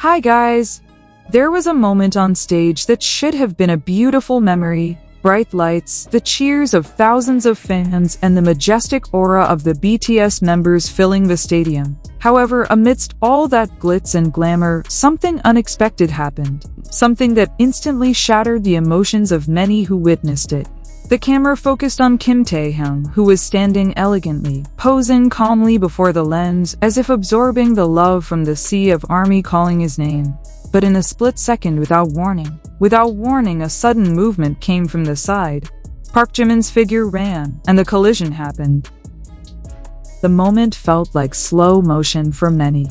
Hi guys! There was a moment on stage that should have been a beautiful memory. Bright lights, the cheers of thousands of fans, and the majestic aura of the BTS members filling the stadium. However, amidst all that glitz and glamour, something unexpected happened. Something that instantly shattered the emotions of many who witnessed it. The camera focused on Kim Taehyung, who was standing elegantly, posing calmly before the lens, as if absorbing the love from the sea of ARMY calling his name. But in a split second, without warning, a sudden movement came from the side. Park Jimin's figure ran, and the collision happened. The moment felt like slow motion for many.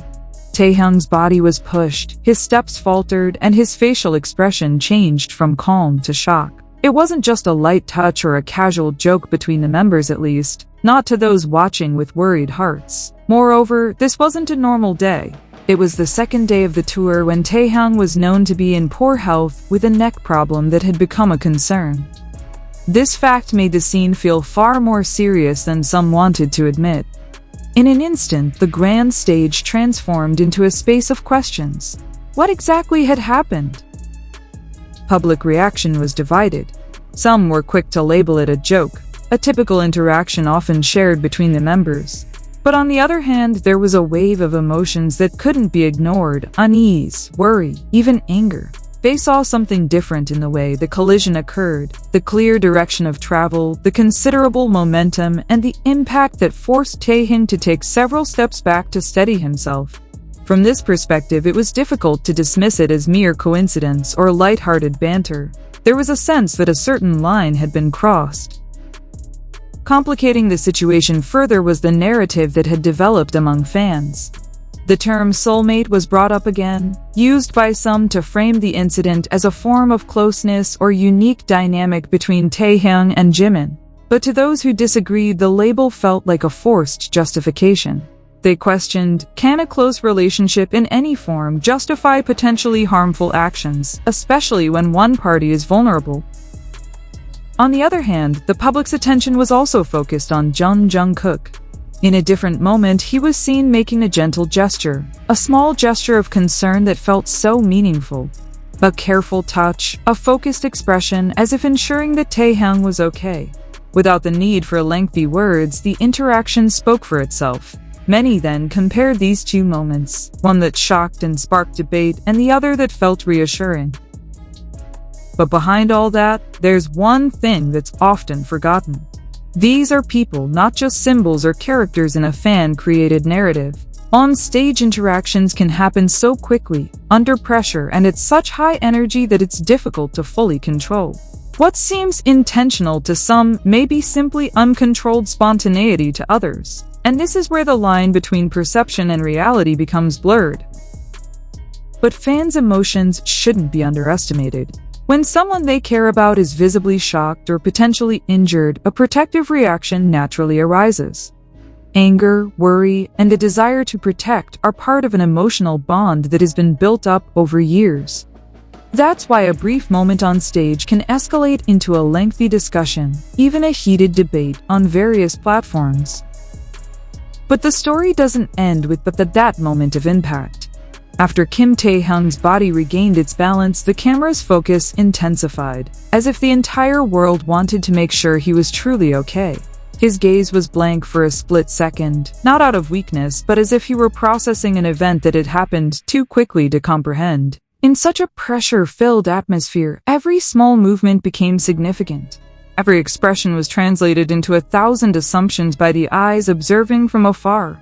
Taehyung's body was pushed, his steps faltered, and his facial expression changed from calm to shock. It wasn't just a light touch or a casual joke between the members, at least, not to those watching with worried hearts. Moreover, this wasn't a normal day. It was the second day of the tour when Taehyung was known to be in poor health with a neck problem that had become a concern. This fact made the scene feel far more serious than some wanted to admit. In an instant, the grand stage transformed into a space of questions. What exactly had happened? Public reaction was divided. Some were quick to label it a joke, a typical interaction often shared between the members. But on the other hand, there was a wave of emotions that couldn't be ignored: unease, worry, even anger. They saw something different in the way the collision occurred, the clear direction of travel, the considerable momentum, and the impact that forced Taehyung to take several steps back to steady himself. From this perspective, it was difficult to dismiss it as mere coincidence or light-hearted banter. There was a sense that a certain line had been crossed. Complicating the situation further was the narrative that had developed among fans. The term soulmate was brought up again, used by some to frame the incident as a form of closeness or unique dynamic between Taehyung and Jimin. But to those who disagreed, the label felt like a forced justification. They questioned, can a close relationship in any form justify potentially harmful actions, especially when one party is vulnerable? On the other hand, the public's attention was also focused on Jeon Jungkook. In a different moment, he was seen making a gentle gesture, a small gesture of concern that felt so meaningful. A careful touch, a focused expression, as if ensuring that Taehyung was okay. Without the need for lengthy words, the interaction spoke for itself. Many then compared these two moments, one that shocked and sparked debate, and the other that felt reassuring. But behind all that, there's one thing that's often forgotten. These are people, not just symbols or characters in a fan-created narrative. On-stage interactions can happen so quickly, under pressure, and at such high energy that it's difficult to fully control. What seems intentional to some may be simply uncontrolled spontaneity to others. And this is where the line between perception and reality becomes blurred. But fans' emotions shouldn't be underestimated. When someone they care about is visibly shocked or potentially injured, a protective reaction naturally arises. Anger, worry, and a desire to protect are part of an emotional bond that has been built up over years. That's why a brief moment on stage can escalate into a lengthy discussion, even a heated debate on various platforms. But the story doesn't end with that moment of impact. After Kim Taehyung's body regained its balance, the camera's focus intensified, as if the entire world wanted to make sure he was truly okay. His gaze was blank for a split second, not out of weakness, but as if he were processing an event that had happened too quickly to comprehend. In such a pressure-filled atmosphere, every small movement became significant. Every expression was translated into 1,000 assumptions by the eyes observing from afar.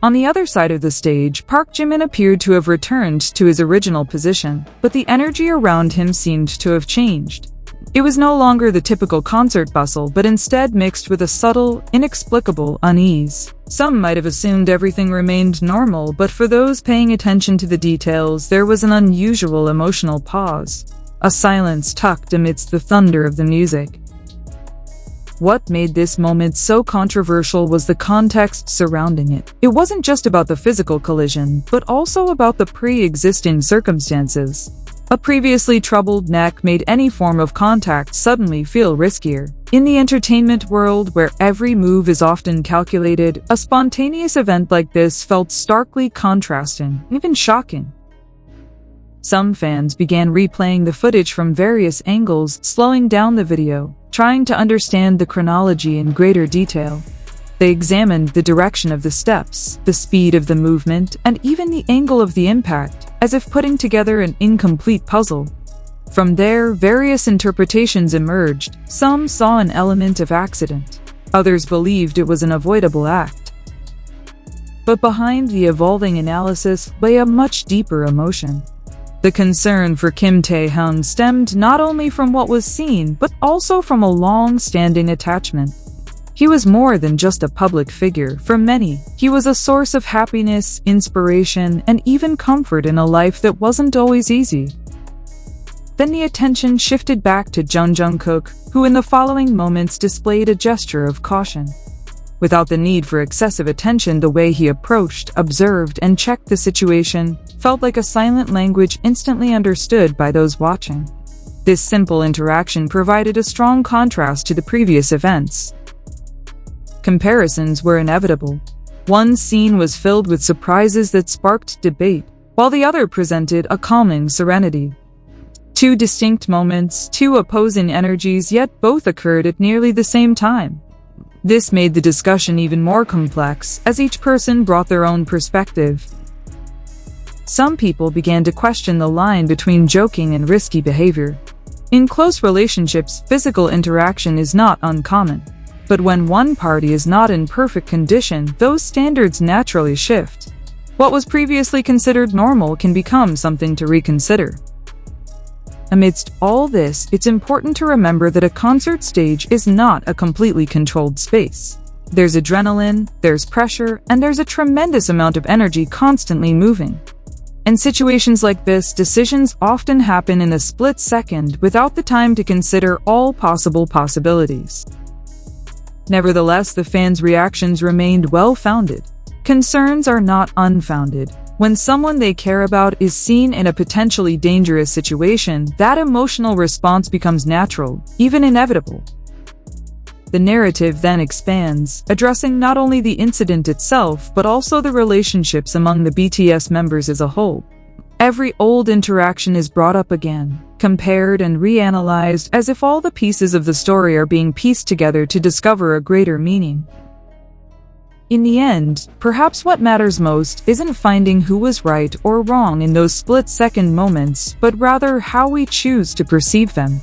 On the other side of the stage, Park Jimin appeared to have returned to his original position, but the energy around him seemed to have changed. It was no longer the typical concert bustle, but instead mixed with a subtle, inexplicable unease. Some might have assumed everything remained normal, but for those paying attention to the details, there was an unusual emotional pause. A silence tucked amidst the thunder of the music. What made this moment so controversial was the context surrounding it. It wasn't just about the physical collision, but also about the pre-existing circumstances. A previously troubled neck made any form of contact suddenly feel riskier. In the entertainment world, where every move is often calculated, a spontaneous event like this felt starkly contrasting, even shocking. Some fans began replaying the footage from various angles, slowing down the video, trying to understand the chronology in greater detail. They examined the direction of the steps, the speed of the movement, and even the angle of the impact, as if putting together an incomplete puzzle. From there, various interpretations emerged. Some saw an element of accident. Others believed it was an avoidable act. But behind the evolving analysis lay a much deeper emotion. The concern for Kim Taehyung stemmed not only from what was seen, but also from a long-standing attachment. He was more than just a public figure. For many, he was a source of happiness, inspiration, and even comfort in a life that wasn't always easy. Then the attention shifted back to Jeon Jungkook, who in the following moments displayed a gesture of caution. Without the need for excessive attention, the way he approached, observed, and checked the situation felt like a silent language instantly understood by those watching. This simple interaction provided a strong contrast to the previous events. Comparisons were inevitable. One scene was filled with surprises that sparked debate, while the other presented a calming serenity. Two distinct moments, two opposing energies, yet both occurred at nearly the same time. This made the discussion even more complex, as each person brought their own perspective. Some people began to question the line between joking and risky behavior. In close relationships, physical interaction is not uncommon. But when one party is not in perfect condition, those standards naturally shift. What was previously considered normal can become something to reconsider. Amidst all this, it's important to remember that a concert stage is not a completely controlled space. There's adrenaline, there's pressure, and there's a tremendous amount of energy constantly moving. In situations like this, decisions often happen in a split second without the time to consider all possible possibilities. Nevertheless, the fans' reactions remained well-founded. Concerns are not unfounded. When someone they care about is seen in a potentially dangerous situation, that emotional response becomes natural, even inevitable. The narrative then expands, addressing not only the incident itself, but also the relationships among the BTS members as a whole. Every old interaction is brought up again, compared and reanalyzed, as if all the pieces of the story are being pieced together to discover a greater meaning. In the end, perhaps what matters most isn't finding who was right or wrong in those split-second moments, but rather how we choose to perceive them.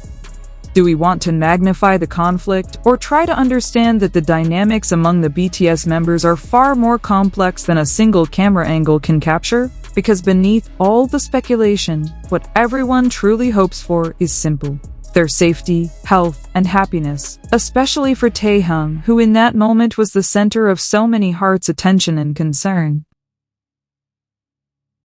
Do we want to magnify the conflict, or try to understand that the dynamics among the BTS members are far more complex than a single camera angle can capture? Because beneath all the speculation, what everyone truly hopes for is simple: their safety, health, and happiness, especially for Taehyung, who in that moment was the center of so many hearts' attention and concern.